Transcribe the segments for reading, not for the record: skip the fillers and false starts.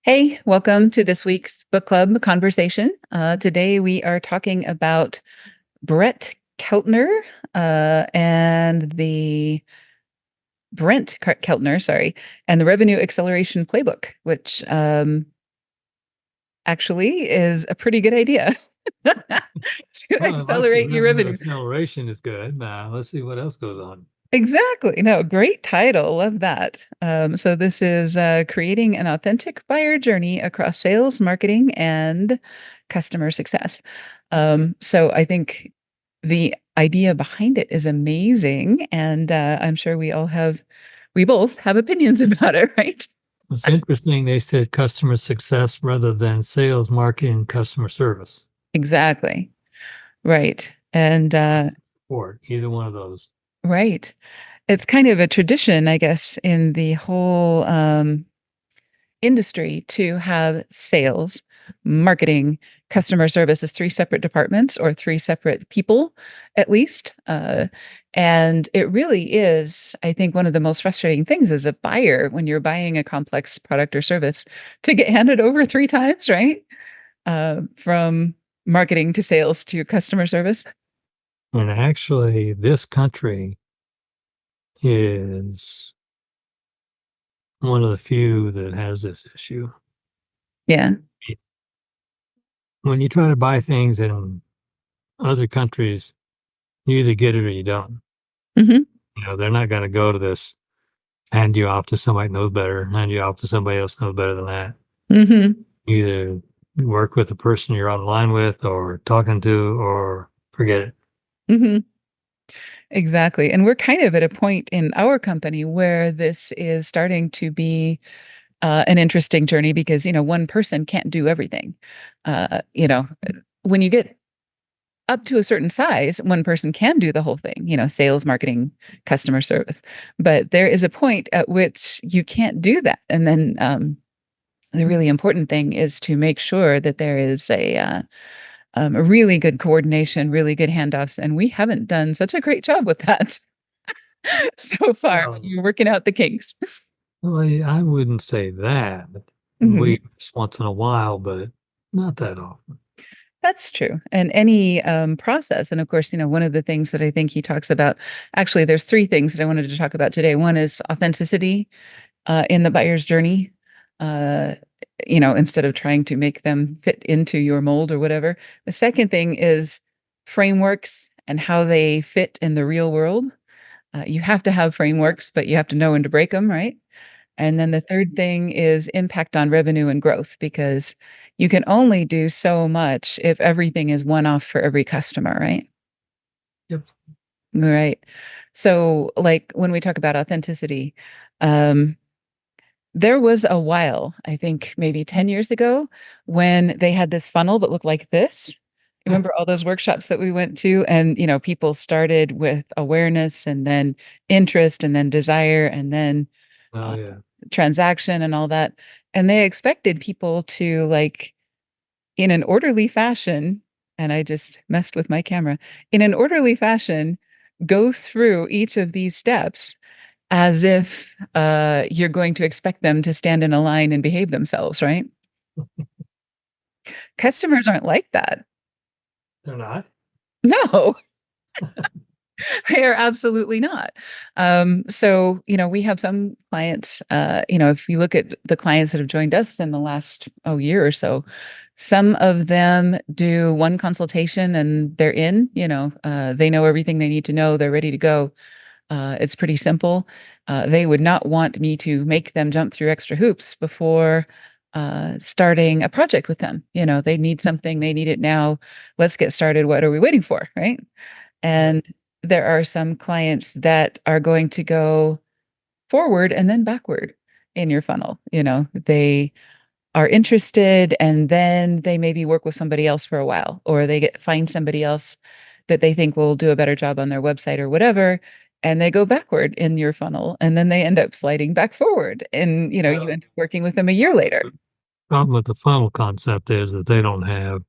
Hey, welcome to this week's book club conversation. Today we are talking about Brett Keltner and the Keltner, sorry, and the Revenue Acceleration Playbook, which actually is a pretty good idea to Well, I like the accelerate your revenue revenue. acceleration is good. Now, let's see what else goes on. Exactly. No, great title. Love that. So this is creating an authentic buyer journey across sales, marketing, and customer success. So I think the idea behind it is amazing, and I'm sure we both have opinions about it, right? It's interesting they said customer success rather than sales, marketing, customer service. Exactly. Right. And Or either one of those. right. It's kind of a tradition, I guess, in the whole industry to have sales, marketing, customer service as three separate departments or three separate people, at least. And it really is, I think, one of the most frustrating things as a buyer when you're buying a complex product or service to get handed over three times, right? From marketing to sales to customer service. And actually, this country is one of the few that has this issue. Yeah. When you try to buy things in other countries, you either get it or you don't. Hmm. They're not going to go to this, hand you off to somebody who knows better, hand you off to somebody else who knows better than that. Hmm. Either work with the person you're online with or talking to or forget it. Hmm. Exactly. And we're kind of at a point in our company where this is starting to be an interesting journey because one person can't do everything. Uh, you know, when you get up to a certain size, one person can do the whole thing. Sales, marketing, customer service. But there is a point at which you can't do that, and then the really important thing is to make sure that there is a really good coordination, really good handoffs, and we haven't done such a great job with that so far. Well, You're working out the kinks. I wouldn't say that. Mhm. We just once in a while, but not that often. That's true. And any process. And of course, one of the things that I think he talks about, actually, there's three things that I wanted to talk about today. One is authenticity in the buyer's journey, uh, instead of trying to make them fit into your mold or whatever. The second thing is frameworks and how they fit in the real world. You have to have frameworks, but you have to know when to break them, right? And then the third thing is impact on revenue and growth because you can only do so much if everything is one off for every customer, right? Yep. Right. So, like when we talk about authenticity, um, there was a while, I think maybe 10 years ago, when they had this funnel that looked like this. Remember all those workshops that we went to? And, people started with awareness and then interest and then desire and then Oh uh, yeah. transaction and all that. And they expected people to like in an orderly fashion, and I just messed with my camera, in an orderly fashion, go through each of these steps as if you're going to expect them to stand in a line and behave themselves, right? Customers aren't like that. They're not. No, they are absolutely not. So, we have some clients, if you look at the clients that have joined us in the last, year or so, some of them do one consultation and they're in, they know everything they need to know, they're ready to go. It's pretty simple. They would not want me to make them jump through extra hoops before starting a project with them. They need something, they need it now. Let's get started. What are we waiting for? Right. Yeah. And there are some clients that are going to go forward and then backward in your funnel. They are interested and then they maybe work with somebody else for a while, or they find somebody else that they think will do a better job on their website or whatever. And they go backward in your funnel and then they end up sliding back forward. And, you Well, end up working with them a year later. the problem with the funnel concept is that they don't have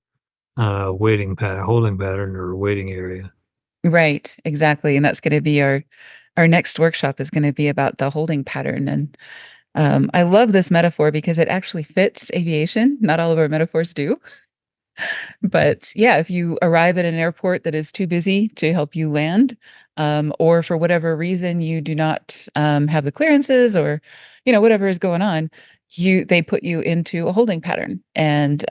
waiting pattern, holding pattern, or waiting area. Right, exactly. And that's going to be our next workshop is going to be about the holding pattern. And I love this metaphor because it actually fits aviation. Not all of our metaphors do. But yeah, if you arrive at an airport that is too busy to help you land, or for whatever reason you do not have the clearances, or whatever is going on, they put you into a holding pattern. And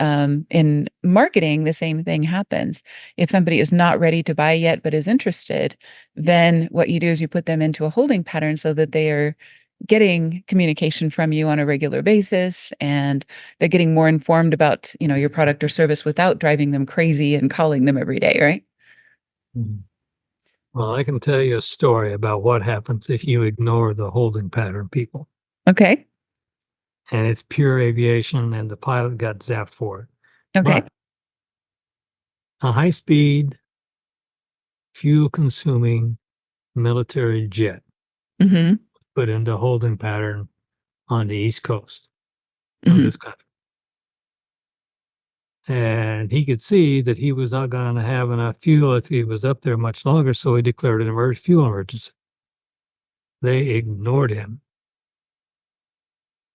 in marketing, the same thing happens. If somebody is not ready to buy yet but is interested, then what you do is you put them into a holding pattern so that they are getting communication from you on a regular basis, and they're getting more informed about your product or service without driving them crazy and calling them every day, right? Mhm. Well, I can tell you a story about what happens if you ignore the holding pattern people. Okay. And it's pure aviation, and the pilot got zapped for it. Okay. But a high speed, fuel consuming military jet Mm-hmm. put into holding pattern on the East Coast of Mm-hmm. this country. And he could see that he was not going to have enough fuel if he was up there much longer, so he declared an fuel emergency. They ignored him.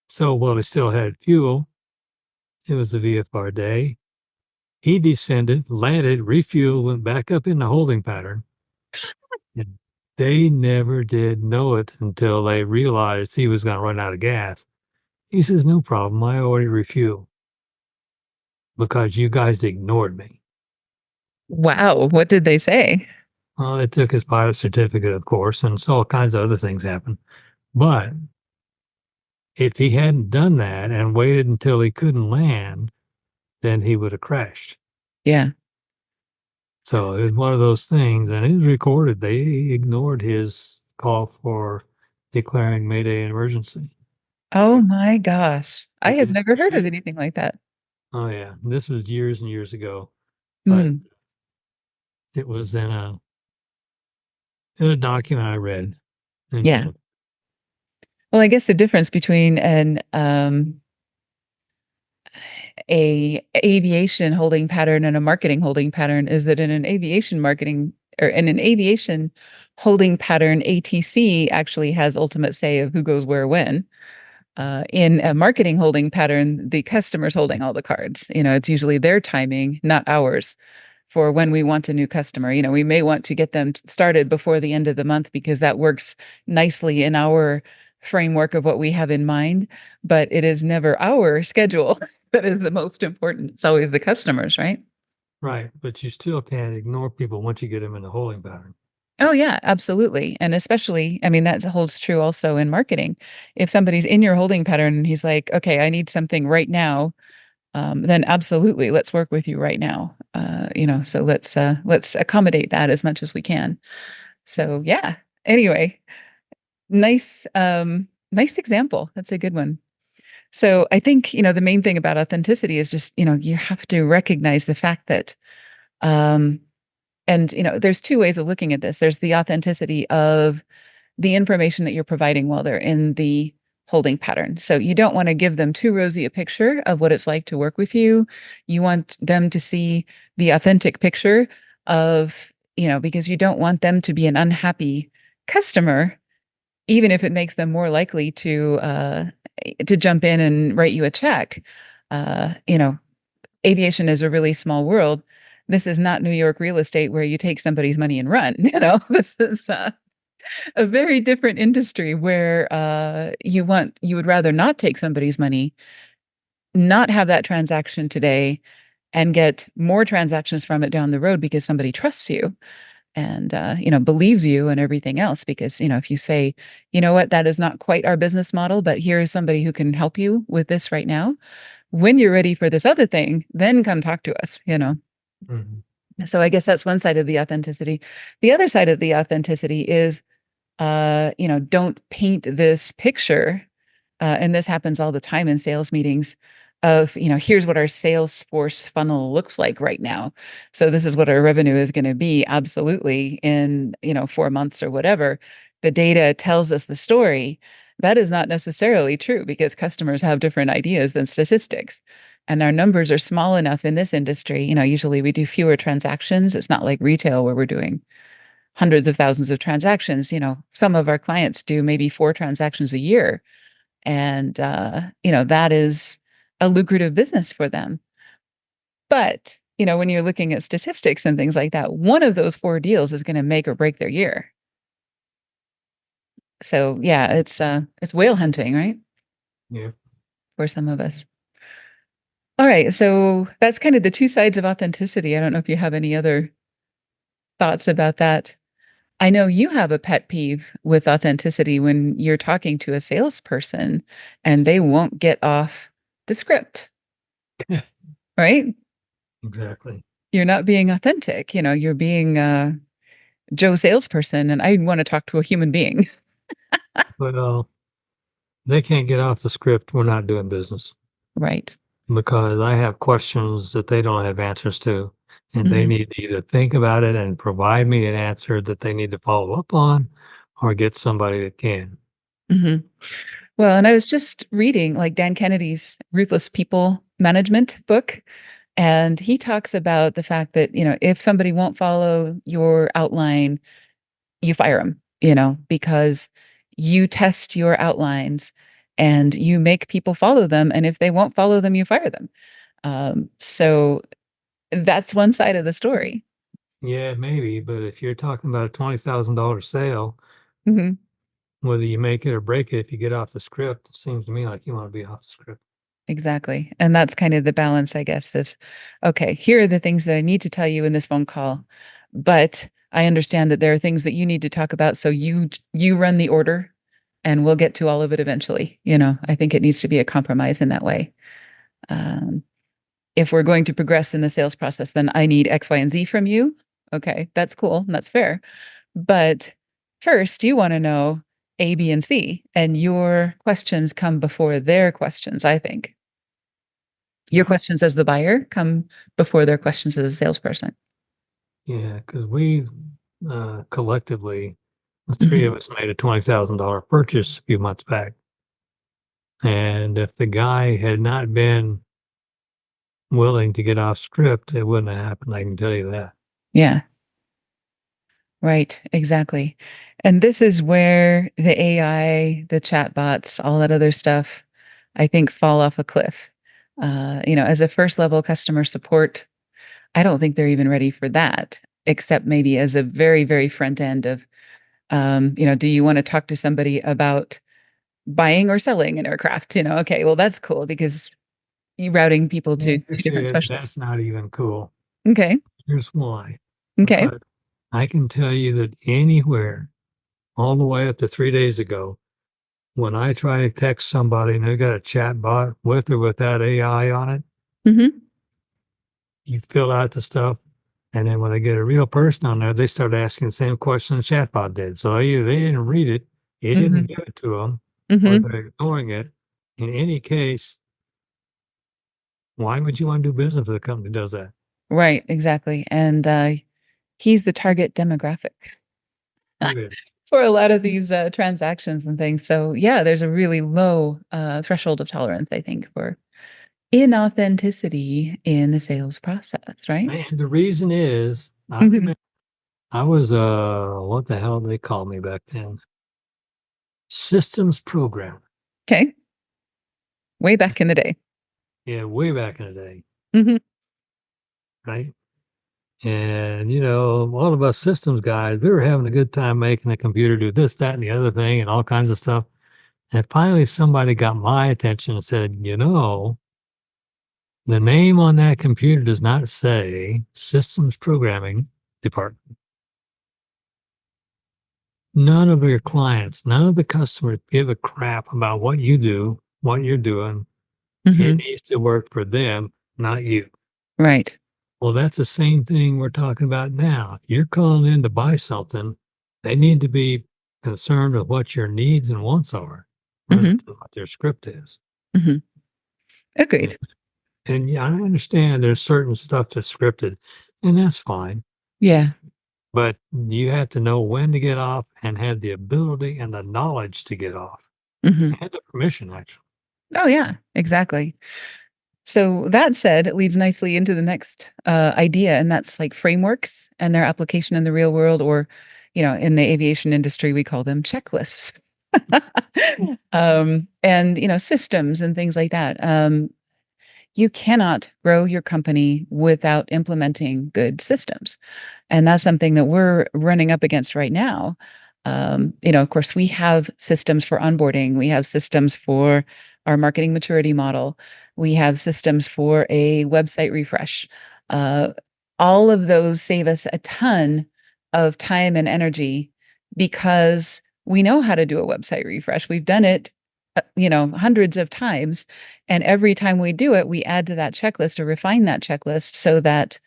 So while he still had fuel, it was the VFR day. He descended, landed, refueled, went back up in the holding pattern. And they never did know it until they realized he was going to run out of gas. He says, no problem. I already refueled because you guys ignored me. Wow. What did they say? Well, they took his pilot certificate, of course, and so all kinds of other things happened. But if he hadn't done that and waited until he couldn't land, then he would have crashed. Yeah. So it was one of those things, and it was recorded. They ignored his call for declaring Mayday an emergency. Oh my gosh. I They have did. never heard of anything like that. Oh yeah, this was years and years ago, but Hmm. it was in a document I read. And Yeah. Well, I guess the difference between an a aviation holding pattern and a marketing holding pattern is that in an aviation marketing or in an aviation holding pattern, ATC actually has ultimate say of who goes where when. In a marketing holding pattern, the customer's holding all the cards. It's usually their timing, not ours, for when we want a new customer. We may want to get them started before the end of the month because that works nicely in our framework of what we have in mind, but it is never our schedule that is the most important. It's always the customers, right? right, but you still can't ignore people once you get them in a holding pattern. Oh yeah, absolutely. And especially, I mean, that holds true also in marketing. If somebody's in your holding pattern and he's like, okay, I need something right now, then absolutely, let's work with you right now. So let's accommodate that as much as we can. So yeah. Anyway, nice example. That's a good one. So I think the main thing about authenticity is just you have to recognize the fact that um, and there's two ways of looking at this. There's the authenticity of the information that you're providing while they're in the holding pattern. So you don't want to give them too rosy a picture of what it's like to work with you. You want them to see the authentic picture of, because you don't want them to be an unhappy customer, even if it makes them more likely to jump in and write you a check. Uh, you know, Aviation is a really small world. This is not New York real estate where you take somebody's money and run. This is a very different industry where you would rather not take somebody's money, not have that transaction today, and get more transactions from it down the road because somebody trusts you and believes you and everything else. Because if you say, you know what, that is not quite our business model, but here is somebody who can help you with this right now. When you're ready for this other thing, then come talk to us. Mhm. So I guess that's one side of the authenticity. The other side of the authenticity is don't paint this picture. And this happens all the time in sales meetings of, here's what our sales force funnel looks like right now. So this is what our revenue is going to be absolutely in, 4 months or whatever. The data tells us the story. That is not necessarily true because customers have different ideas than statistics. And our numbers are small enough in this industry. Usually we do fewer transactions. It's not like retail where we're doing hundreds of thousands of transactions. Some of our clients do maybe 4 transactions a year. And, that is a lucrative business for them. But, when you're looking at statistics and things like that, one of those 4 deals is gonna make or break their year. So, yeah, it's whale hunting, right? Yeah. For some of us. Alright, so that's kind of the 2 sides of authenticity. I don't know if you have any other thoughts about that. I know you have a pet peeve with authenticity when you're talking to a salesperson and they won't get off the script, right? Exactly. You're not being authentic, you're being, Joe salesperson, and I wanna talk to a human being. Well, they can't get off the script. We're not doing business Right. because I have questions that they don't have answers to. And they Mhm, need to either think about it and provide me an answer that they need to follow up on or get somebody that can. mhm. Well, and I was just reading, like, Dan Kennedy's Ruthless People Management book, and he talks about the fact that, if somebody won't follow your outline, you fire them, because you test your outlines and you make people follow them, and if they won't follow them, you fire them. So that's one side of the story. Yeah, maybe. But if you're talking about a $20,000 sale, Mhm. whether you make it or break it, if you get off the script, it seems to me like you want to be off the script. Exactly, and that's kind of the balance, I guess, is, "Okay, here are the things that I need to tell you in this phone call, but I understand that there are things that you need to talk about, so you run the order, and we'll get to all of it eventually," I think it needs to be a compromise in that way. Um, if we're going to progress in the sales process, then I need X, Y, and Z from you. Okay, that's cool, and that's fair, but first, you wanna know A, B, and C, and your questions come before their questions, I think. Your Yeah. questions as the buyer come before their questions as a salesperson. Yeah. Because we collectively, the three of Mhm. us made a $20,000 purchase a few months back. And if the guy had not been willing to get off script, it wouldn't have happened. I can tell you that. Yeah, right, exactly. And this is where the AI, the chatbots, all that other stuff, I think fall off a cliff. As a first level customer support, I don't think they're even ready for that, except maybe as a very, very front end of, do you want to talk to somebody about buying or selling an aircraft? Okay, well, that's cool because you routing people Yeah, to two different actually, specialists. that's not even cool. Okay. Here's why. Okay. Because I can tell you that anywhere, all the way up to 3 days ago, when I try to text somebody and they've got a chat bot with or without AI on it, Mhm. you fill out the stuff. And then when they get a real person on there, they start asking the same question the chatbot did. So either they didn't read it, it didn't Mhm. give it to them, or Mhm. they're ignoring it. In any case, why would you want to do business with a company that does that? Right, exactly, and, he's the target demographic Who is? for a lot of these, transactions and things, so, yeah, there's a really low, threshold of tolerance, I think, for inauthenticity in the sales process, right? And the reason is, I Mhm. remember I was what the hell did they call me back then? Systems programmer. 'Kay, way back in the day. Yeah, way back in the day, Mhm. right? And all of us systems guys, we were having a good time making the computer do this, that, and the other thing, and all kinds of stuff. And finally, somebody got my attention and said, the name on that computer does not say systems programming department. None of your clients, none of the customers give a crap about what you do, what you're doing. It Mhm. needs to work for them, not you. Right. Well, that's the same thing we're talking about now. If you're calling in to buy something, they need to be concerned with what your needs and wants are rather Mhm. than what their script is. Mhm. And, Agreed. and yeah, I understand there's certain stuff that's scripted, and that's fine. Yeah. But you have to know when to get off and have the ability and the knowledge to get off Mhm. and the permission, actually. Oh, yeah, exactly. So that said, it leads nicely into the next idea, and that's like frameworks and their application in the real world, or in the aviation industry, we call them checklists. And systems and things like that. You cannot grow your company without implementing good systems. And that's something that we're running up against right now. Of course, we have systems for onboarding, we have systems for our marketing maturity model, we have systems for a website refresh. Uh, all of those save us a ton of time and energy because we know how to do a website refresh. We've done it, hundreds of times. And every time we do it, we add to that checklist or refine that checklist so that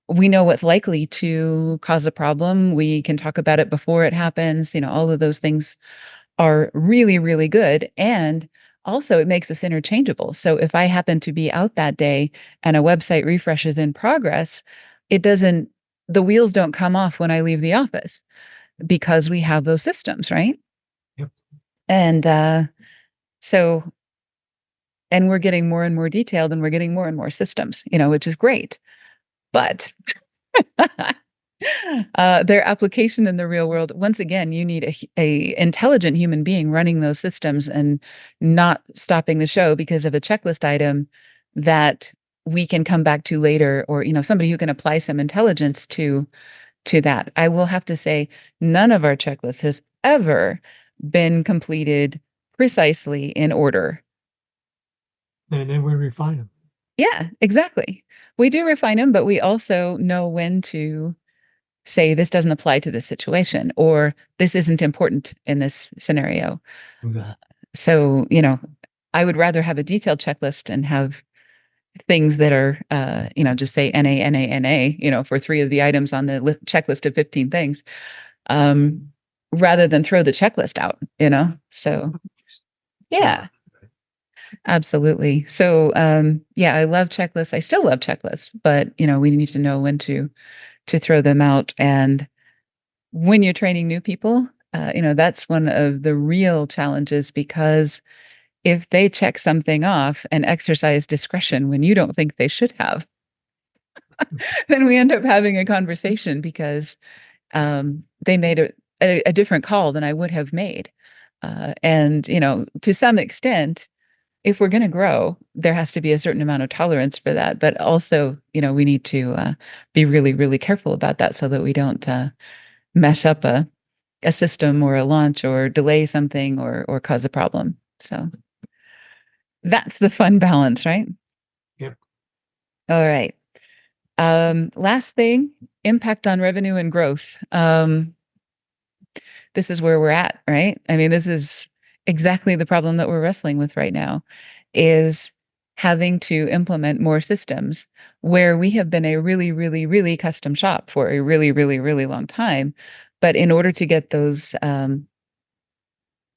we know what's likely to cause a problem. We can talk about it before it happens. All of those things are really, really good. And also, it makes us interchangeable. So if I happen to be out that day and a website refresh is in progress, it doesn't, the wheels don't come off when I leave the office because we have those systems, right? Yep. And so, and we're getting more and more detailed and we're getting more and more systems, which is great. But their application in the real world, once again, you need a intelligent human being running those systems and not stopping the show because of a checklist item that we can come back to later, or somebody who can apply some intelligence to that. I will have to say, none of our checklists has ever been completed precisely in order. And then we refine them. Yeah, exactly. We do refine them, but we also know when to say this doesn't apply to this situation or this isn't important in this scenario. Okay. Uh, so, I would rather have a detailed checklist and have things that are, just say NA, NA, NA, for three of the items on the checklist of 15 things, um, rather than throw the checklist out, So, Yeah. yeah. Absolutely. So, yeah, I love checklists. I still love checklists, but we need to know when to throw them out. And when you're training new people, that's one of the real challenges because if they check something off and exercise discretion when you don't think they should have, then we end up having a conversation because they made a different call than I would have made. And to some extent, if we're going to grow, there has to be a certain amount of tolerance for that. But also, we need to be really, really careful about that so that we don't mess up a system or a launch or delay something or cause a problem. So that's the fun balance, right? Yep. All right. Last thing, impact on revenue and growth. This is where we're at, right? I mean, this is exactly the problem that we're wrestling with right now is having to implement more systems where we have been a really, really, really custom shop for a really, really, really long time. But in order to get those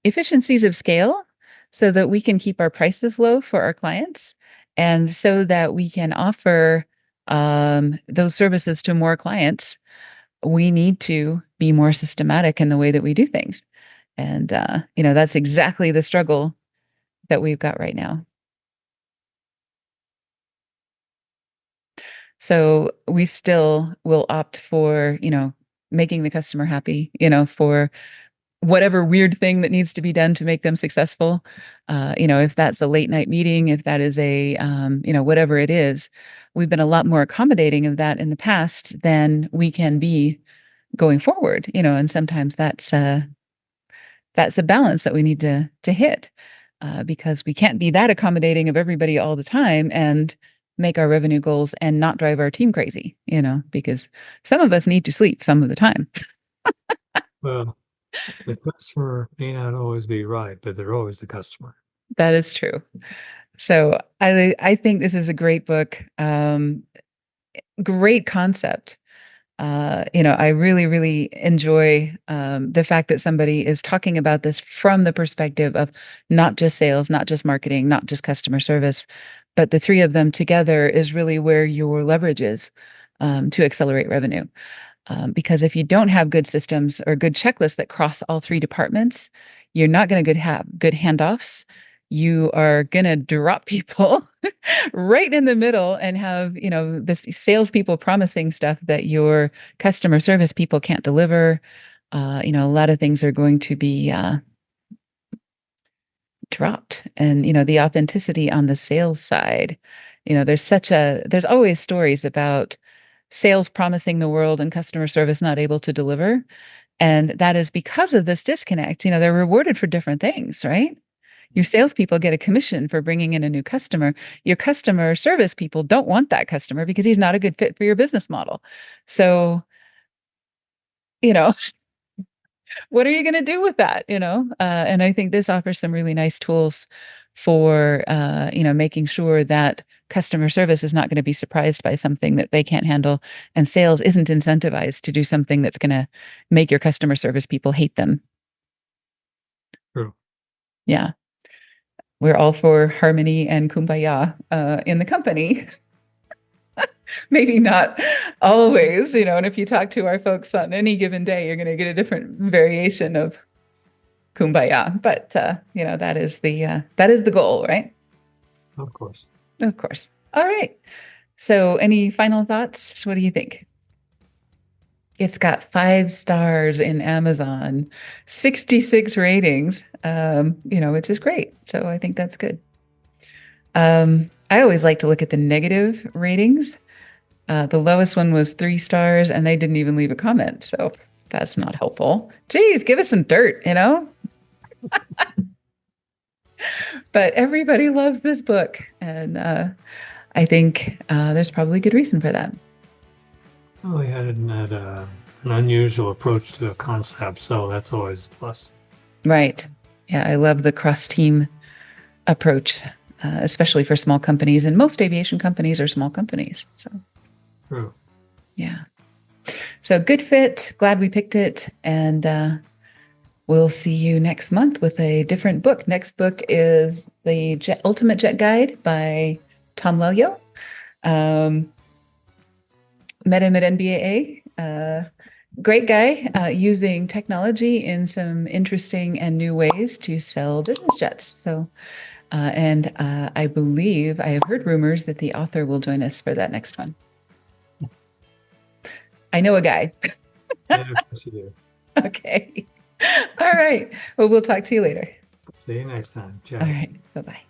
efficiencies of scale so that we can keep our prices low for our clients and so that we can offer those services to more clients, we need to be more systematic in the way that we do things. And, that's exactly the struggle that we've got right now. So we still will opt for, making the customer happy, for whatever weird thing that needs to be done to make them successful. If that's a late night meeting, if that is a, whatever it is, we've been a lot more accommodating of that in the past than we can be going forward, and sometimes that's a balance that we need to hit because we can't be that accommodating of everybody all the time and make our revenue goals and not drive our team crazy, because some of us need to sleep some of the time. Well, the customer may not always be right, but they're always the customer. That is true. So I think this is a great book, great concept. I really, really enjoy the fact that somebody is talking about this from the perspective of not just sales, not just marketing, not just customer service, but the three of them together is really where your leverage is to accelerate revenue. Because if you don't have good systems or good checklists that cross all three departments, you're not going to have good handoffs. You are going to drop people right in the middle and have, the salespeople promising stuff that your customer service people can't deliver. A lot of things are going to be dropped. And, the authenticity on the sales side, there's always stories about sales promising the world and customer service not able to deliver. And that is because of this disconnect. They're rewarded for different things, right? Your salespeople get a commission for bringing in a new customer. Your customer service people don't want that customer because he's not a good fit for your business model. So, you know, what are you going to do with that? And I think this offers some really nice tools for, making sure that customer service is not going to be surprised by something that they can't handle, and sales isn't incentivized to do something that's going to make your customer service people hate them. True. Yeah. We're all for harmony and kumbaya in the company. Maybe not always, and if you talk to our folks on any given day, you're going to get a different variation of kumbaya. But that is the goal, right? Of course. Of course. All right. So, any final thoughts? What do you think? It's got 5 stars in Amazon, 66 ratings, which is great. So I think that's good. I always like to look at the negative ratings. The lowest one was 3 stars, and they didn't even leave a comment. So that's not helpful. Geez, give us some dirt. But everybody loves this book, and I think there's probably good reason for that. Well, they had an unusual approach to a concept, so that's always a plus. Right. Yeah, I love the cross-team approach, especially for small companies. And most aviation companies are small companies. So, True. yeah. So good fit. Glad we picked it. And we'll see you next month with a different book. Next book is The Ultimate Jet Guide by Tom Lelio. Met him at NBAA. Great guy, using technology in some interesting and new ways to sell business jets. So, and I believe I have heard rumors that the author will join us for that next one. I know a guy. Yeah, of course you do. Okay. All right. Well, we'll talk to you later. See you next time. Ciao. All right. Bye-bye.